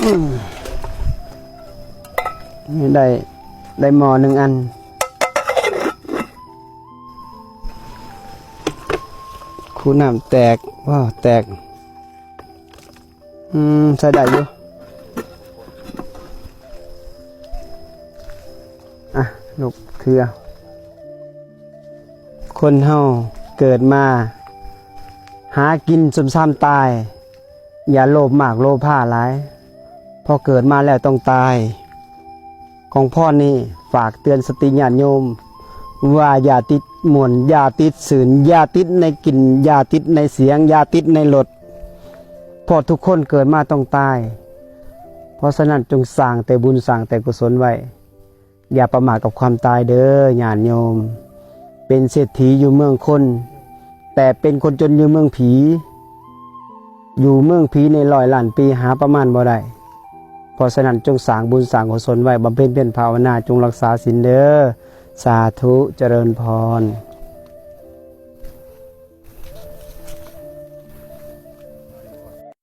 นี่ได้หม้อ1 อันคูน้ำแตกว้าวแตกใส่ได้อยู่อ่ะลูกเคือคนเฮาเกิดมาหากินซ้ำๆตายอย่าโลภมากโลภผ้าหลายพอเกิดมาแล้วต้องตายของพ่อนี่ฝากเตือนสติญาติโยมว่าอย่าติดหม่นอย่าติดสื่นอย่าติดในกลิ่นอย่าติดในเสียงอย่าติดในรสเพราะทุกคนเกิดมาต้องตายเพราะฉะนั้นจงสร้างแต่บุญสร้างแต่กุศลไว้อย่าประมาทกับความตายเด้อญาติโยมเป็นเศรษฐีอยู่เมืองคนแต่เป็นคนจนอยู่เมืองผีอยู่เมืองผีใน100 ล้านปีหาประมาณบ่ได้เพราะฉะนั้นจงสร้างบุญสร้างกุศลไว้บำเพ็ญเพียรภาวนาจงรักษาศีลเด้อสาธุเจริญพร